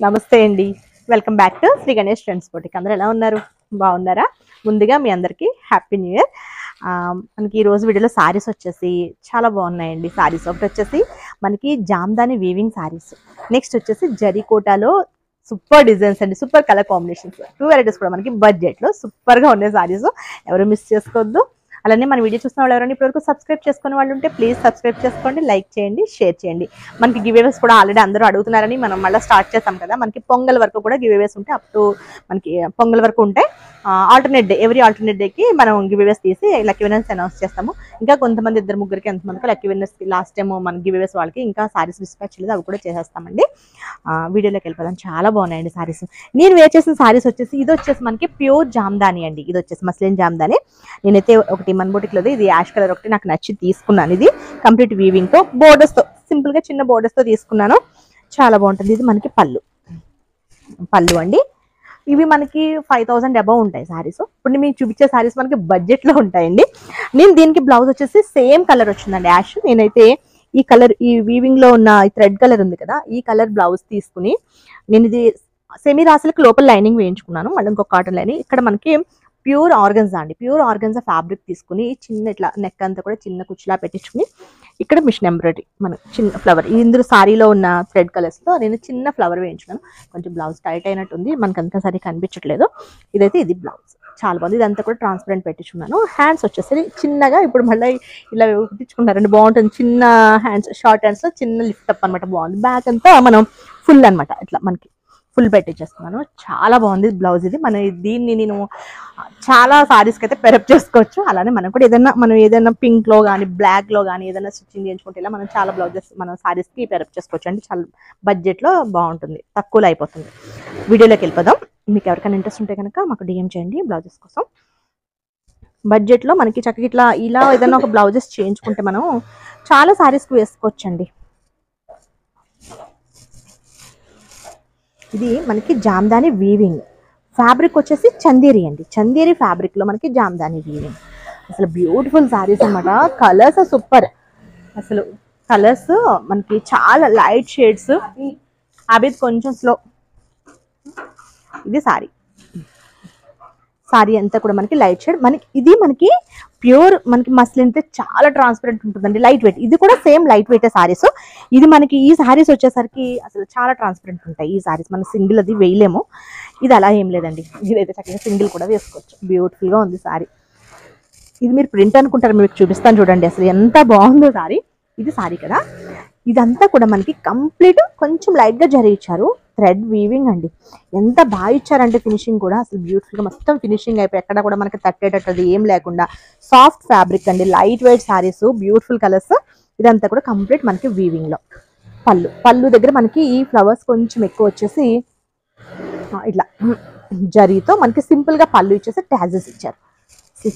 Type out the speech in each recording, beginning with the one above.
నమస్తే అండి, welcome back to Shri Ganesh trends boutique. అందరూ ఎలా ఉన్నారు? బాగున్నారా? ముందుగా మీ అందరికీ హ్యాపీ న్యూ ఇయర్. మనకి ఈ రోజు వీడియోలో సారీస్ వచ్చేసి చాలా బాగున్నాయండి. సారీస్ ఒకటి వచ్చేసి మనకి జామ్దాని వీవింగ్ సారీస్, నెక్స్ట్ వచ్చేసి జరీకోటాలో సూపర్ డిజైన్స్ అండి, సూపర్ కలర్ కాంబినేషన్స్, 2 వెరైటీస్ కూడా మనకి బడ్జెట్లో సూపర్గా ఉన్నాయి సారీస్. ఎవరు మిస్ చేసుకోవద్దు. అలానే మన వీడియో చూసిన వాళ్ళు ఎవరైనా ఇప్పటివరకు సబ్స్క్రైబ్ చేసుకునే వాళ్ళు ఉంటే ప్లీజ్ సబ్స్క్రైబ్ చేసుకోండి, లైక్ చేయండి, షేర్ చేయండి. మనకి గివేవేస్ కూడా ఆల్రెడీ అందరూ అడుగుతున్నారని మనం మళ్ళీ స్టార్ట్ చేస్తాం కదా. మనకి పొంగల్ వరకు కూడా గివేవేస్ ఉంటాయి, అప్ టు మనకి పొంగల్ వరకు ఉంటాయి. ఆల్టర్నేట్ డే, ఎవ్రీ ఆల్టర్నేట్ డేకి మనం గివేవేస్ తీసి లక్కీ విన్నర్స్ అనౌన్స్ చేస్తాము. ఇంకా కొంతమంది 2-3కి ఎంతమందికి లక్కీ విన్నర్స్కి లాస్ట్ టైం మన గివేవేస్ వాళ్ళకి ఇంకా సారీస్ డిస్పాచ్ లేదు, అవి కూడా చేసేస్తామండి. వీడియోలోకి వెళ్ళిపోదాం. చాలా బాగున్నాయండి సారీస్. నేను వేర్ చేసిన సారీస్ వచ్చేసి ఇది వచ్చేసి మనకి ప్యూర్ జామ్దాని అండి. ఇది వచ్చేసి మస్లిన్ జామ్దాని. నేనైతే ఒకటి మన బొటిక్లో ఇది యాష్ కలర్ ఒకటి నాకు నచ్చి తీసుకున్నాను. ఇది కంప్లీట్ వీవింగ్ తో, బోర్డర్స్ తో, సింపుల్ గా చిన్న బోర్డర్స్ తో తీసుకున్నాను. చాలా బాగుంటుంది. ఇది మనకి పళ్ళు అండి. ఇవి మనకి 5000 అబౌవ్ ఉంటాయి సారీస్. ఇప్పుడు మీకు చూపించే సారీస్ మనకి బడ్జెట్ లో ఉంటాయండి. నేను దీనికి బ్లౌజ్ వచ్చేసి సేమ్ కలర్ వచ్చిందండి, యాష్. నేనైతే ఈ కలర్, ఈ వీవింగ్ లో ఉన్న థ్రెడ్ కలర్ ఉంది కదా, ఈ కలర్ బ్లౌజ్ తీసుకుని నేను ఇది సెమీ రాసులకు లోపల లైనింగ్ వేయించుకున్నాను. మళ్ళీ ఇంకొక కాటన్ లైనింగ్. ఇక్కడ మనకి ప్యూర్ ఆర్గన్జా అండి, ప్యూర్ ఆర్గన్జా ఫ్యాబ్రిక్ తీసుకుని చిన్న ఇట్లా నెక్ అంతా కూడా చిన్న కుచ్చులా పెట్టించుకుని ఇక్కడ మిషన్ ఎంబ్రాయిడరీ, మన చిన్న ఫ్లవర్, ఇందులో సారీలో ఉన్న థ్రెడ్ కలర్స్ తో నేను చిన్న ఫ్లవర్ వేయించుకున్నాను. కొంచెం బ్లౌజ్ టైట్ అయినట్టుంది, మనకంతా సరి కనిపించట్లేదు. ఇదైతే ఇది బ్లౌజ్ చాలా బాగుంది. ఇదంతా కూడా ట్రాన్స్పరెంట్ పెట్టించుకున్నాను. హ్యాండ్స్ వచ్చేసరి చిన్నగా ఇప్పుడు మళ్ళీ ఇలా కుట్టించుకున్నారండి, బాగుంటుంది. చిన్న హ్యాండ్స్, షార్ట్ హ్యాండ్స్ లో చిన్న లిఫ్ట్ అప్ అనమాట, బాగుంది. బ్యాక్ అంతా మనం ఫుల్ అనమాట, ఇట్లా మనకి ఫుల్ పెట్టించేస్తున్నాను. చాలా బాగుంది బ్లౌజ్. ఇది దీన్ని నేను చాలా సారీస్కి అయితే పెరప్ చేసుకోవచ్చు. అలానే మనం కూడా ఏదైనా పింక్ లో కానీ బ్లాక్ లో కానీ ఏదైనా స్టిచ్చింగ్ చేయించుకుంటే ఇలా మనం చాలా బ్లౌజెస్ మనం సారీస్కి పెరప్ చేసుకోవచ్చు అండి. చాలా బడ్జెట్ లో బాగుంటుంది, తక్కువలో అయిపోతుంది. వీడియోలోకి వెళ్ళిపోదాం. మీకు ఎవరికైనా ఇంట్రెస్ట్ ఉంటే కనుక మాకు డిఎం చేయండి బ్లౌజెస్ కోసం. బడ్జెట్ లో మనకి చక్కగా ఇలా ఏదైనా ఒక బ్లౌజెస్ చేయించుకుంటే మనం చాలా సారీస్కి వేసుకోవచ్చండి. ఇది మనకి జామ్దాని వీవింగ్ ఫ్యాబ్రిక్ వచ్చేసి చందేరి అండి. చందేరి ఫ్యాబ్రిక్ లో మనకి జామ్దాని వీవింగ్. అసలు బ్యూటిఫుల్ సారీస్ అన్నమాట. Colours super. అసలు కలర్స్ మనకి చాలా లైట్ షేడ్స్. అవి కొంచెం స్లో. ఇది సారీ అంతా కూడా మనకి లైట్ షేడ్. మనకి ప్యూర్ మనకి మస్లిన్ అయితే చాలా ట్రాన్స్పరెంట్ ఉంటుందండి, లైట్ వెయిట్. ఇది కూడా సేమ్ లైట్ వెయిట్ సారీస్. ఇది మనకి ఈ సారీస్ వచ్చేసరికి అసలు చాలా ట్రాన్స్పరెంట్ ఉంటాయి ఈ సారీస్. మనం సింగిల్ అది వేయలేము. ఇది అలా ఏం లేదండి, ఇదైతే చక్కగా సింగిల్ కూడా వేసుకోవచ్చు. బ్యూటిఫుల్ గా ఉంది సారీ. ఇది మీరు ప్రింట్ అనుకుంటారు, మీకు చూపిస్తాను చూడండి అసలు ఎంత బాగుందో సారీ. ఇది సారీ కదా. ఇదంతా కూడా మనకి కంప్లీట్ కొంచెం లైట్ గా జరి ఇచ్చారు, థ్రెడ్ వీవింగ్ అండి. ఎంత బాగా ఇచ్చారంటే ఫినిషింగ్ కూడా అసలు బ్యూటిఫుల్ గా మొత్తం ఫినిషింగ్ అయిపోయి ఎక్కడ కూడా మనకి తట్టేటట్టు ఏం లేకుండా సాఫ్ట్ ఫ్యాబ్రిక్ అండి, light weight saris, beautiful colours. ఇదంతా కూడా కంప్లీట్ మనకి వీవింగ్ లో. పళ్ళు దగ్గర మనకి ఈ ఫ్లవర్స్ కొంచెం ఎక్కువ వచ్చేసి ఇట్లా జరీతో మనకి సింపుల్ గా పళ్ళు ఇచ్చేసి ట్యాజెస్ ఇచ్చారు.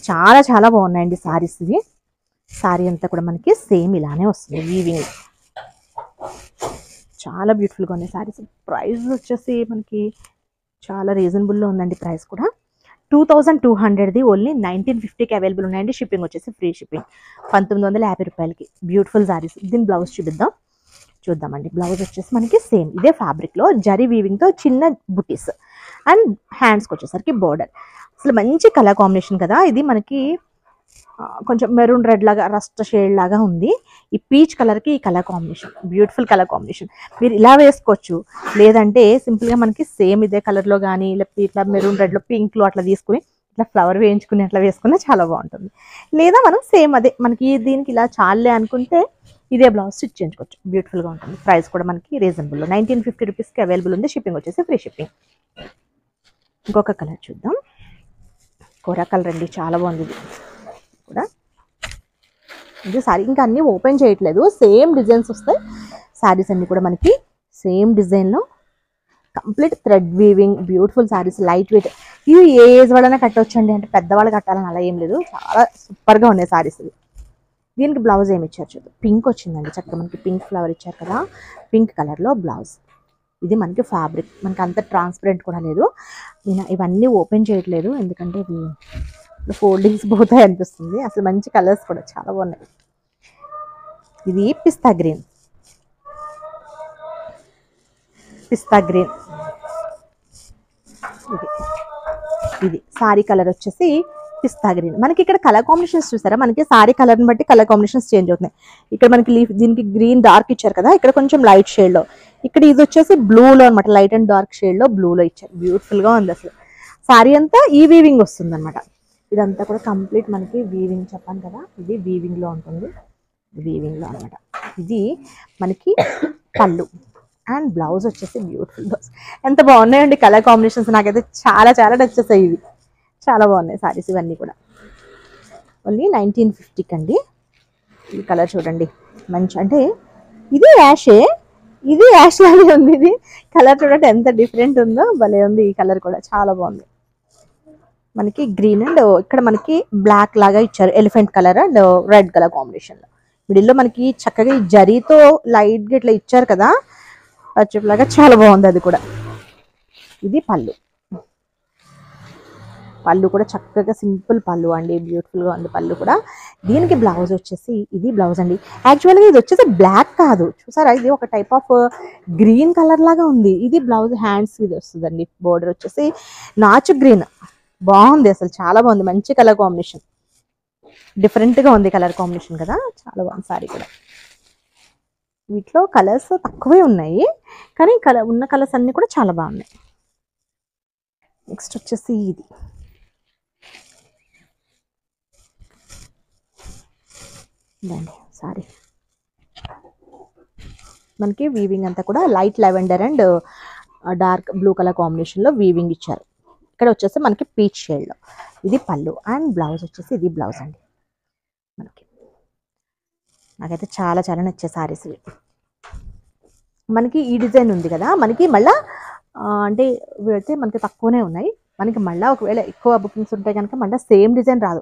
చాలా చాలా బాగున్నాయండి సారీస్. ఇది సారీ అంతా కూడా మనకి సేమ్ ఇలానే వస్తుంది వీవింగ్. చాలా బ్యూటిఫుల్గా ఉన్నాయి సారీస్. ప్రైస్ వచ్చేసి మనకి చాలా రీజనబుల్లో ఉందండి. ప్రైస్ కూడా 2200ది ఓన్లీ 1950కి అవైలబుల్ ఉన్నాయండి. షిప్పింగ్ వచ్చేసి ఫ్రీ షిప్పింగ్, 1950 రూపాయలకి. బ్యూటిఫుల్ సారీస్. దీని బ్లౌజ్ చూద్దామండి. బ్లౌజ్ వచ్చేసి మనకి సేమ్ ఇదే ఫ్యాబ్రిక్ లో జరీ వీవింగ్ తో చిన్న బుటీస్ అండ్ హ్యాండ్స్కి వచ్చేసరికి బోర్డర్. అసలు మంచి కలర్ కాంబినేషన్ కదా. ఇది మనకి కొంచెం మెరూన్ రెడ్ లాగా, రస్ట్ షేడ్ లాగా ఉంది. ఈ పీచ్ కలర్ కి ఈ colour combination, beautiful colour combination. మీరు ఇలా వేసుకోవచ్చు, లేదంటే సింపుల్ గా మనకి సేమ్ ఇదే కలర్ లో కానీ, లేకపోతే ఇట్లా మెరూన్ రెడ్ లో పింక్ లో అట్లా తీసుకుని ఇట్లా ఫ్లవర్ వేయించుకుని అట్లా వేసుకున్నా చాలా బాగుంటుంది. లేదా మనం సేమ్ అదే మనకి దీనికి ఇలా చాలే అనుకుంటే ఇదే బ్లౌజ్ స్టిచ్ చేయించుకోవచ్చు, బ్యూటిఫుల్ గా ఉంటుంది. ప్రైస్ కూడా మనకి రీజనబుల్, 1950 రూపీస్కి అవైలబుల్ ఉంది. షిప్పింగ్ వచ్చేసి ఫ్రీ షిప్పింగ్. ఇంకొక కలర్ చూద్దాం. కోరా కలర్ అండి, చాలా బాగుంది ఇది కూడా. ఇది సారీ ఇంకా అన్ని ఓపెన్ చేయట్లేదు, సేమ్ డిజైన్స్ వస్తాయి. సారీస్ అన్ని కూడా మనకి సేమ్ డిజైన్ లో complete thread weaving, beautiful saris, light weight. ఇవి ఏ ఏజ్ వాళ్ళైనా కట్టవచ్చు అండి, అంటే పెద్దవాళ్ళు కట్టాలని అలా ఏం లేదు. చాలా సూపర్ గా ఉన్నాయి సారీస్. దీనికి బ్లౌజ్ ఏమి ఇచ్చారు చూద్దాం. పింక్ వచ్చిందండి, చక్కగా మనకి పింక్ ఫ్లవర్ ఇచ్చారు కదా, పింక్ కలర్ లో బ్లౌజ్. ఇది మనకి ఫ్యాబ్రిక్, మనకి అంత ట్రాన్స్పరెంట్ కూడా లేదు. నేను ఇవన్నీ ఓపెన్ చేయట్లేదు ఎందుకంటే ఇవి ఫోల్డింగ్స్ పోతాయి అనిపిస్తుంది. అసలు మంచి కలర్స్ కూడా చాలా బాగున్నాయి. ఇది పిస్తా గ్రీన్, పిస్తా గ్రీన్. ఇది సారీ కలర్ వచ్చేసి పిస్తా గ్రీన్. మనకి ఇక్కడ కలర్ కాంబినేషన్స్ చూసారా, మనకి సారీ కలర్ని బట్టి కలర్ కాంబినేషన్స్ చేంజ్ అవుతున్నాయి. ఇక్కడ మనకి లీఫ్ దీనికి గ్రీన్ డార్క్ ఇచ్చారు కదా, ఇక్కడ కొంచెం లైట్ షేడ్లో, ఇక్కడ ఇది వచ్చేసి బ్లూలో అనమాట, లైట్ అండ్ డార్క్ షేడ్లో బ్లూలో ఇచ్చారు. బ్యూటిఫుల్గా ఉంది అసలు. సారీ అంతా ఈ వీవింగ్ వస్తుంది అనమాట. ఇదంతా కూడా కంప్లీట్ మనకి వీవింగ్, చెప్పాను కదా ఇది వీవింగ్లో ఉంటుంది, వీవింగ్లో అనమాట. ఇది మనకి పళ్ళు అండ్ బ్లౌజ్ వచ్చేసి బ్యూటిఫుల్ బ్లౌజ్. ఎంత బాగున్నాయండి కలర్ కాంబినేషన్స్, నాకైతే చాలా చాలా నచ్చేసాయి. ఇవి చాలా బాగున్నాయి సారీస్ ఇవన్నీ కూడా. ఓన్లీ 1950 అండి. ఈ కలర్ చూడండి, మంచి అంటే ఇది యాషే, ఇది యాష్ లాగే ఉంది. ఇది కలర్ చూడండి ఎంత డిఫరెంట్ ఉందో, భలే ఉంది. ఈ కలర్ కూడా చాలా బాగుంది. మనకి గ్రీన్ అండ్ ఇక్కడ మనకి బ్లాక్ లాగా ఇచ్చారు, elephant colour and red colour కాంబినేషన్లో. మిడిల్లో మనకి చక్కగా ఈ జరీతో లైట్గా ఇట్లా ఇచ్చారు కదా, లాగా చాలా బాగుంది అది కూడా. ఇది పళ్ళు, పళ్ళు కూడా చక్కగా సింపుల్ పళ్ళు అండి, బ్యూటిఫుల్గా ఉంది పళ్ళు కూడా. దీనికి బ్లౌజ్ వచ్చేసి ఇది బ్లౌజ్ అండి. యాక్చువల్గా ఇది వచ్చేసి బ్లాక్ కాదు, చూసారా, ఇది ఒక టైప్ ఆఫ్ గ్రీన్ కలర్ లాగా ఉంది. ఇది బ్లౌజ్ హ్యాండ్స్ ఇది వస్తుందండి. బోర్డర్ వచ్చేసి నాచు గ్రీన్, బాగుంది అసలు, చాలా బాగుంది. మంచి కలర్ కాంబినేషన్, డిఫరెంట్గా ఉంది కలర్ కాంబినేషన్ కదా, చాలా బాగుంది సారీ కూడా. వీటిలో కలర్స్ తక్కువే ఉన్నాయి, కానీ ఉన్న కలర్స్ అన్నీ కూడా చాలా బాగున్నాయి. నెక్స్ట్ వచ్చేసి ఇది సారీ, మనకి వీవింగ్ అంతా కూడా light lavender and dark blue colour కాంబినేషన్లో వీవింగ్ ఇచ్చారు. ఇక్కడ వచ్చేసి మనకి పీచ్ షేడ్లో. ఇది పళ్ళు అండ్ బ్లౌజ్ వచ్చేసి ఇది బ్లౌజ్ అండి. మనకి నాకైతే చాలా చాలా నచ్చే సారీస్ ఇవి. మనకి ఈ డిజైన్ ఉంది కదా, మనకి మళ్ళీ అంటే పెడితే మనకి తక్కువనే ఉన్నాయి. మనకి మళ్ళీ ఒకవేళ ఎక్కువ బుకింగ్స్ ఉంటే కనుక మళ్ళీ సేమ్ డిజైన్ రాదు,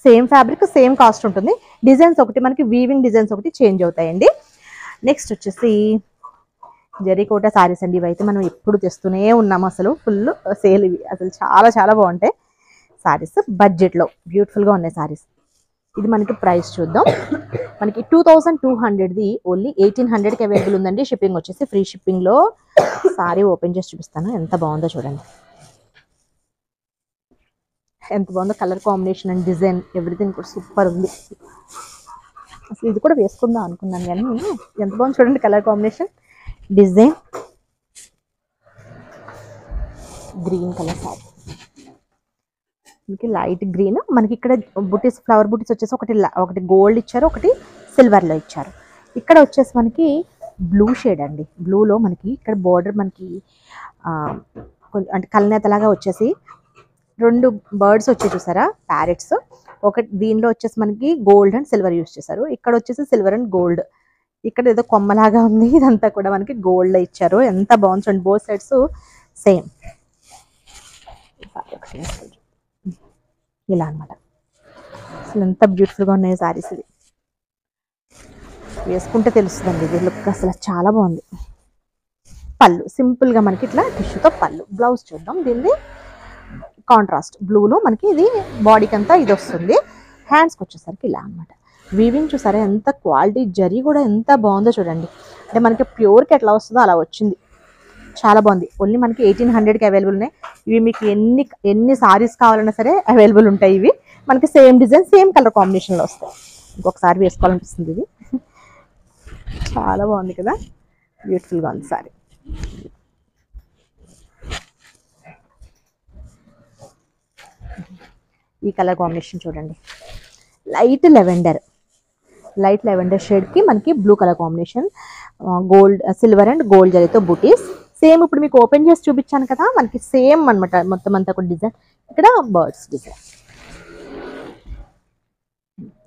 సేమ్ ఫ్యాబ్రిక్ సేమ్ కాస్ట్ ఉంటుంది. డిజైన్స్ ఒకటి మనకి వీవింగ్ డిజైన్స్ ఒకటి చేంజ్ అవుతాయండి. నెక్స్ట్ వచ్చేసి జరీకోట సారీస్ అండి. ఇవైతే మనం ఎప్పుడు తెస్తూనే ఉన్నాము, అసలు ఫుల్ సేల్ ఇవి, అసలు చాలా చాలా బాగుంటాయి సారీస్. బడ్జెట్లో బ్యూటిఫుల్గా ఉన్నాయి సారీస్. ఇది మనకి ప్రైస్ చూద్దాం. మనకి 2200ది ఓన్లీ 1800కి అవైలబుల్ ఉందండి. షిప్పింగ్ వచ్చేసి ఫ్రీ షిప్పింగ్లో. సారీ ఓపెన్ చేసి చూపిస్తాను, ఎంత బాగుందో చూడండి, ఎంత బాగుందో colour combination and design everything కూడా సూపర్ ఉంది. అసలు ఇది కూడా వేసుకుందాం అనుకున్నాను కానీ ఎంత బాగుంది చూడండి colour combination, design. Green colour sorry, మనకి లైట్ గ్రీన్. మనకి ఇక్కడ బుటీస్, ఫ్లవర్ బుటీస్ వచ్చేసి ఒకటి గోల్డ్ ఇచ్చారు, ఒకటి సిల్వర్లో ఇచ్చారు. ఇక్కడ వచ్చేసి మనకి బ్లూ షేడ్ అండి. బ్లూలో మనకి ఇక్కడ బోర్డర్ మనకి అంటే కల్నేతలాగా వచ్చేసి 2 బర్డ్స్ వచ్చి చూసారా, ప్యారెట్స్. ఒకటి దీనిలో వచ్చేసి మనకి గోల్డ్ అండ్ సిల్వర్ యూస్ చేశారు. ఇక్కడ వచ్చేసి సిల్వర్ అండ్ గోల్డ్. ఇక్కడ ఏదో కొమ్మలాగా ఉంది, ఇదంతా కూడా మనకి గోల్డ్లో ఇచ్చారు. ఎంత బాగుంది చూడండి, బోత్ సైడ్స్ సేమ్ ఇలా అనమాట. అసలు ఎంత బ్యూటిఫుల్గా ఉన్నాయి సారీస్. ఇది వేసుకుంటే తెలుస్తుందండి, ఇది లుక్ అసలు చాలా బాగుంది. పళ్ళు సింపుల్గా మనకి ఇట్లా టిష్యూతో పళ్ళు. బ్లౌజ్ చూద్దాం. దీన్ని కాంట్రాస్ట్ బ్లూలో మనకి ఇది బాడీకి అంతా ఇది వస్తుంది. హ్యాండ్స్కి వచ్చేసరికి ఇలా అనమాట. వీవింగ్ చూసారా ఎంత క్వాలిటీ, జరీ కూడా ఎంత బాగుందో చూడండి. అంటే మనకి ప్యూర్కి ఎట్లా వస్తుందో అలా వచ్చింది, చాలా బాగుంది. ఓన్లీ మనకి 1800కి అవైలబుల్ ఉన్నాయి. ఇవి మీకు ఎన్ని సారీస్ కావాలన్నా సరే అవైలబుల్ ఉంటాయి. ఇవి మనకి సేమ్ డిజైన్ సేమ్ కలర్ కాంబినేషన్లో వస్తాయి. ఇంకొకసారి వేసుకోవాలనిపిస్తుంది. ఇది చాలా బాగుంది కదా, బ్యూటిఫుల్గా ఉంది సారీ. ఈ కలర్ కాంబినేషన్ చూడండి, లైట్ లెవెండర్ షేడ్కి మనకి blue colour combination, gold silver and gold జరీతో బూటీస్. సేమ్ ఇప్పుడు మీకు ఓపెన్ చేసి చూపించాను కదా, మనకి సేమ్ అనమాట మొత్తం అంతా కూడా డిజైన్. ఇక్కడ బర్డ్స్ డిజైన్.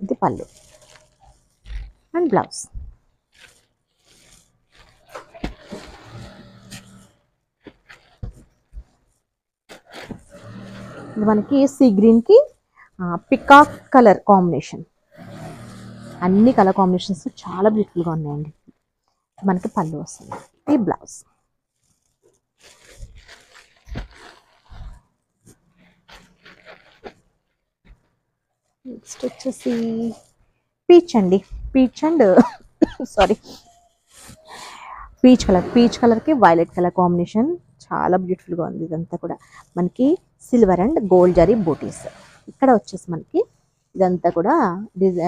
ఇది పళ్ళు అండ్ బ్లౌజ్. ఇది మనకి సీ గ్రీన్కి పికాక్ కలర్ కాంబినేషన్. అన్ని కలర్ కాంబినేషన్స్ చాలా బ్యూటిఫుల్గా ఉన్నాయండి. మనకి పళ్ళు వస్తుంది, ఈ బ్లౌజ్. నెక్స్ట్ వచ్చేసి పీచ్ అండి. పీచ్ అండ్ సారీ పీచ్ కలర్కి వైలెట్ కలర్ కాంబినేషన్ చాలా బ్యూటిఫుల్గా ఉంది. ఇదంతా కూడా మనకి సిల్వర్ అండ్ గోల్డ్ జరీ బూటీస్. ఇక్కడ వచ్చేసి మనకి ఇదంతా కూడా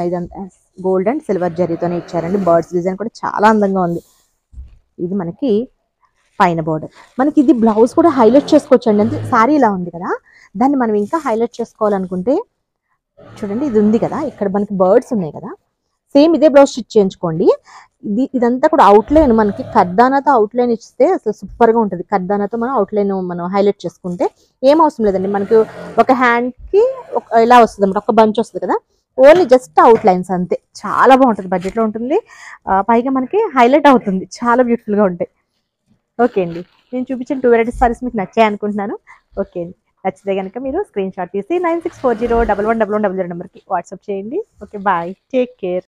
ఇదంతా గోల్డ్ అండ్ సిల్వర్ జరీతోనే ఇచ్చారండి. బర్డ్స్ డిజైన్ కూడా చాలా అందంగా ఉంది. ఇది మనకి పైన బోర్డర్. మనకి ఇది బ్లౌజ్ కూడా హైలైట్ చేసుకోవచ్చు అండి. అంటే శారీ ఇలా ఉంది కదా, దాన్ని మనం ఇంకా హైలైట్ చేసుకోవాలనుకుంటే చూడండి, ఇది ఉంది కదా, ఇక్కడ మనకి బర్డ్స్ ఉన్నాయి కదా, సేమ్ ఇదే బ్లౌజ్ స్టిచ్ చేయించుకోండి. ఇదంతా కూడా అవుట్లైన్ మనకి కర్దానాతో అవుట్లైన్ ఇస్తే అసలు సూపర్గా ఉంటుంది. కర్దానాతో మనం అవుట్లైన్ మనం హైలైట్ చేసుకుంటే ఏం అవసరం లేదండి. మనకి ఒక హ్యాండ్కి ఇలా వస్తుంది అన్నమాట, ఒక బంచ్ వస్తుంది కదా, ఓన్లీ జస్ట్ అవుట్లైన్స్ అంతే. చాలా బాగుంటుంది, బడ్జెట్లో ఉంటుంది, పైగా మనకి హైలైట్ అవుతుంది, చాలా బ్యూటిఫుల్గా ఉంటాయి. ఓకే అండి, నేను చూపించిన 2 వెరైటీస్ సారీస్ మీకు నచ్చాయి అనుకుంటున్నాను. ఓకే అండి, నచ్చితే కనుక మీరు స్క్రీన్ షాట్ తీసి 9640111100 నెంబర్కి వాట్సాప్ చేయండి. Okay, bye, take care.